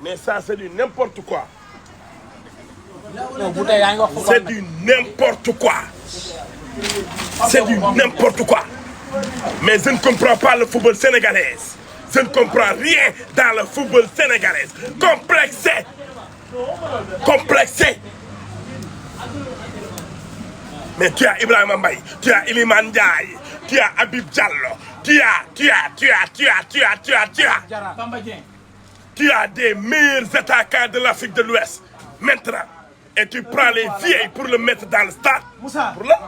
mais ça c'est du n'importe quoi. Non, c'est du n'importe quoi. C'est du n'importe quoi. Mais je ne comprends pas le football sénégalais. Je ne comprends rien dans le football sénégalais. Complexé. Complexé. Mais tu as Ibrahima Mbaye, tu as Iliman Ndiaye, tu as Habib Diallo, tu as des meilleurs attaquants de l'Afrique de l'Ouest. Maintenant, et tu prends les vieilles pour le mettre dans le stade. Pour là.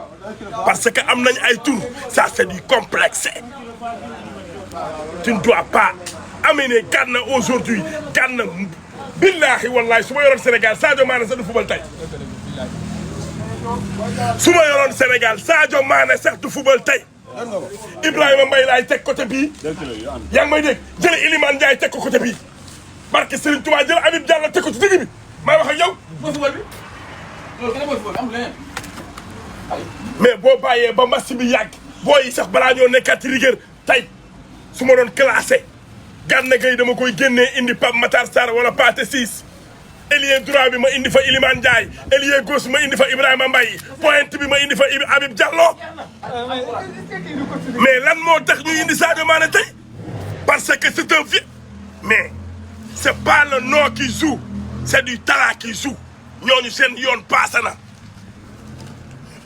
Parce que amnañ ay tour, ça c'est du complexe. Tu ne dois pas amener Gana aujourd'hui. Gana, billahi wallahi, su ma yoroon Sénégal Sadio Mané sax du football tey. Su ma yoroon Sénégal Sadio Mané sax du football tey. Ibrahima Mbaye laay teg côté bii. yaa ngi may dégg jël Iliman Ndiaye teg ko côté bii. Barke Serigne Touba jël Habib Diallo teg ko ci digg bi. maa wax ak yow. mooy football bi. loolu kenn mooy football amul leneen. mais boo bàyyee ba match bi yàgg booy yi sax balaa ñoo nekkaat ci rigueur tey su ma doon classé Gana Gueye dama koy génnee indi Pape Matar Sarr wala Pathé Ciss ailier droit bi ma indi fa Iliman Ndiaye ailier gauche ma indi fa Ibrahima Mbaye pointe bi ma indi fa Habib Diallo mais lan moo tax ñu indi Sadio Mané tey parce que c'est un vieux mais c'est pas le nom qui joue c'est du talent qui joue ñooñu seen yoon paase na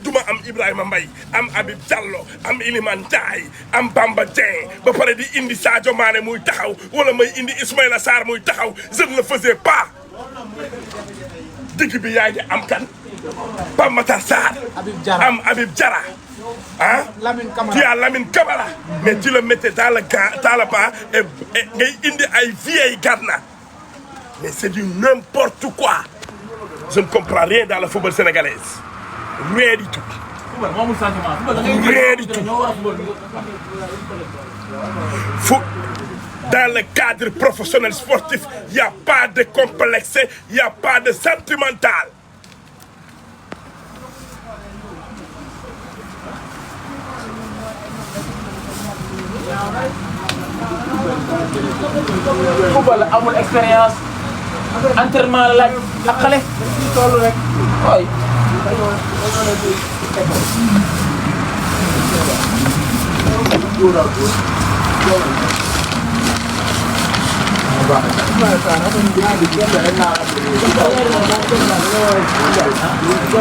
duma am Ibrahima Mbaye am Habib Diallo am Iliman Ndiaye am Bamba Dieng ba pare di indi Sadio Mané muy taxaw wala may indi Ismaïla Sarr muy taxaw je ne le faisais pas digg bi yaa ngi am kan Pape Matar Sarr am Habib Diarra ah tu as Lamine Camara mais tu le mettais dans le bas et ngay indi ay vieilles Gana mais c'est du n'importe quoi je ne comprends rien dans le football sénégalais rien du tout rien du tout dans le cadre professionnel sportif il n'y a pas de complexe il n'y a pas de sentimental football amul expérience entraînement la laaj ak xale toll rek waay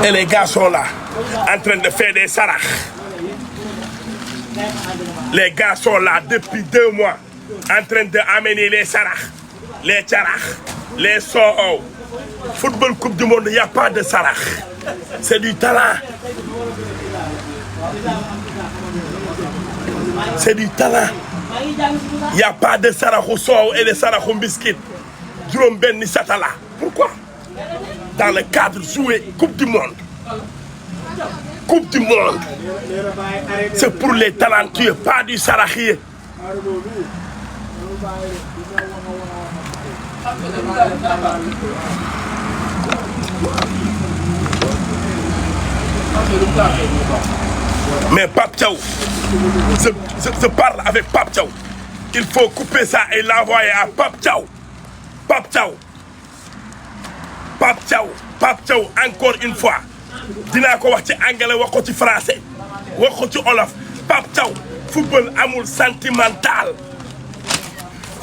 et les gars sont là en train de faire des sarax les gars sont là depuis 2 mois en train d'amener les sarax les carax les soow football coupe du monde il n'y a pas de sarax c'est du talent c'est du talent il n'y a pas de saraxu soow et de saraxu biscuit juróom benni satala pourquoi dans le cadre joué coupe du monde c'est pour les talentueux pas du saraxier mais Pape Thiaw je parle avec Pape Thiaw il faut couper ça et l'envoyer à Pape Thiaw Pape Thiaw Pape Thiaw Pape Thiaw encore une fois dinaa ko wax ci anglais wax ko ci français wax ko ci olof Pape Thiaw football amul sentimental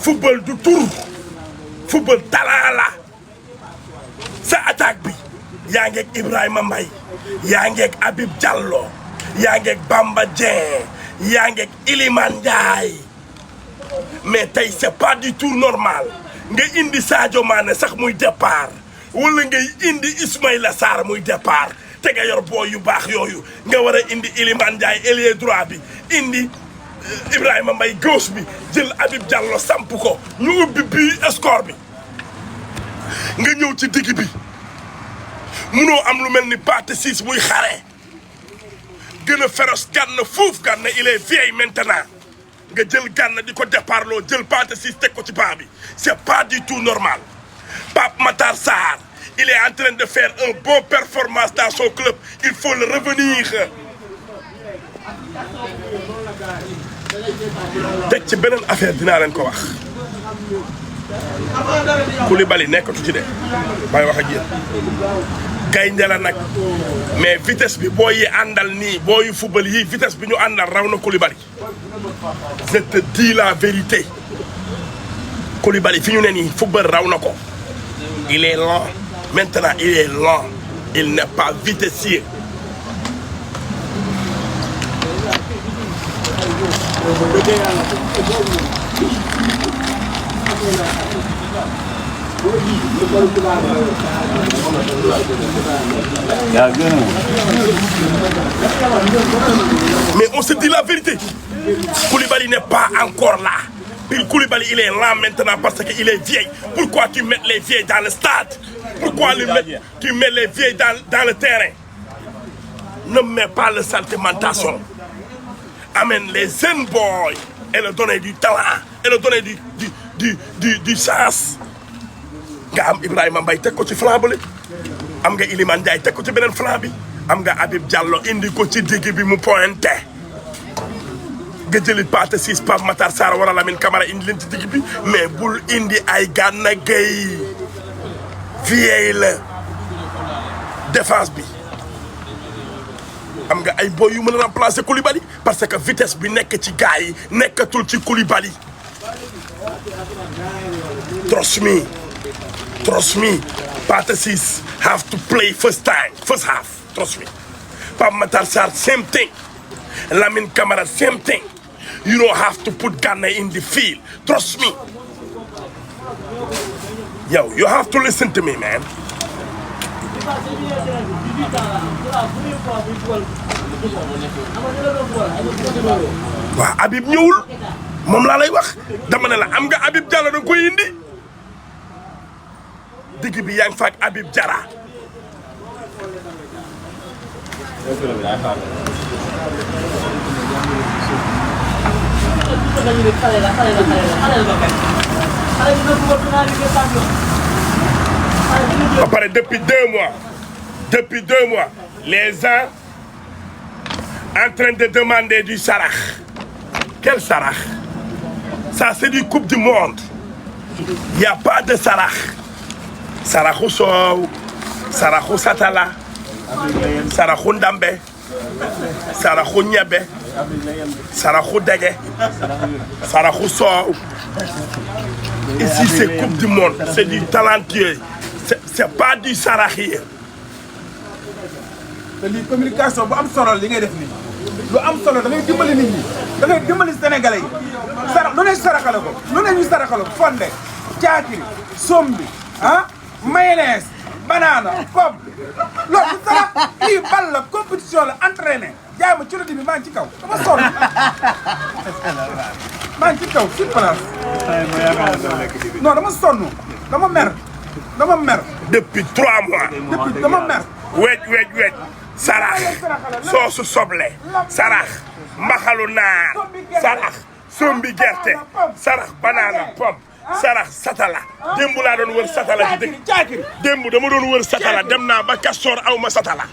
football du tour football talent la sa attaque bi yaa ngeeg Ibrahima Mbaye yaa ngeeg Habib Diallo yaa ngeeg Bamba Dieng yaa ngeeg Iliman Ndiaye mais tey c'est pas du tout normal nga indi Sadio Mané sax muy départ wala ngay indi Ismaïla Sarr muy départ te nga yor boo yu baax yooyu nga war a indi Iliman Ndiaye ailier droit bi indi Ibrahima Mbaye gauche bi jël Habib Diallo samp ko ñu ubbi bii score bi nga ñëw ci digg bi munoo am lu mel ni Pathé Ciss muy xare gën a féroce Gana fuuf Gana il est vieil maintenant nga jël Gana di ko départ loo jël Pathé Ciss teg ko ci baa bi c'est pas du tout normal Pape Matar Sarr il est en train de faire un bon performance dans son club il faut le revenir teg ci beneen affaire dinaa leen ko wax Koulibaly nekkatu ci de may wax ak yéen gaynde la nag mais vitesse bi boo yi àndal nii boo yu football yi vitesse bi ñu àndal raw na Koulibaly je te dis la vérité Koulibaly fi ñu ne nii football raw na ko il est lent maintenant il est lent il n'est pas vitessier mais on se dit la vérité Koulibaly n'est pas encore là Koulibaly il est lent maintenant parce qu'il est vieil pourquoi tu mets les vieilles dans le stade pourquoi tu mets les vieilles dans le terrain ne mets pas la sentimentation amène les jeunes boys et leur donner du talent et leur donner du chance nga am Ibrahima Mbaye teg ko ci flanc bi am nga Iliman Ndiaye teg ko ci beneen flanc bi am nga Habib Diallo indi ko ci digg bi mu pointé nga jëli Pathé Ciss Pape Matar Sarr wala Lamine Camara indi leen ci digg bi mais bul indi ay Gana Gueye vieille la défense bi am nga ay boy yu mën a remplacer Koulibaly parce que vitesse bi nekk ci gars yi nekkatul ci Koulibaly trust me Pathé Ciss have to play first half trust me Pape Matar Sarr same thing Lamine Camara same thing you don't have to put Gana in the field trust me yo you have to listen to me man waaw Habib ñëwul moom laa lay wax dama ne la am nga Habib Diallo da nga koy indi digg bi yaa ngi fa ak Habib Diarra ba pare depuis 2 mois les gens en train de demander du sarax quel sarax ça c'est du coupe du monde il y a pas de sarax saraxu soow saraxu satala saraxu ndambe saraxu ñebe saraxu dege saraxu soow ici c'est coupe du monde c'est du talentueux c'est pas du saraxier te lii communication bu am solo li ngay def nii lu am solo da ngay dimbali nit ñi da ngay dimbali sénégalais yi sarax lu ne saraxale ko lu ne ñu saraxale ko fonde caakiri sombi ah mayonnaise banana pop loolu du sarax lii bal la compétition la entraîné jaay ma curadi bi maa ngi ci kaw dama sonn maa ngi ci kaw sur place non dama sonn dama mer depuis 3 mois depuis dama mer weej sarax soosu soble sarax mbaxalu naar sarax sombi gerte sarax banana pom sarax satala démb laa doon wër satala ci dëkk démb dama doon wër satala dem naa ba Castor aw ma satala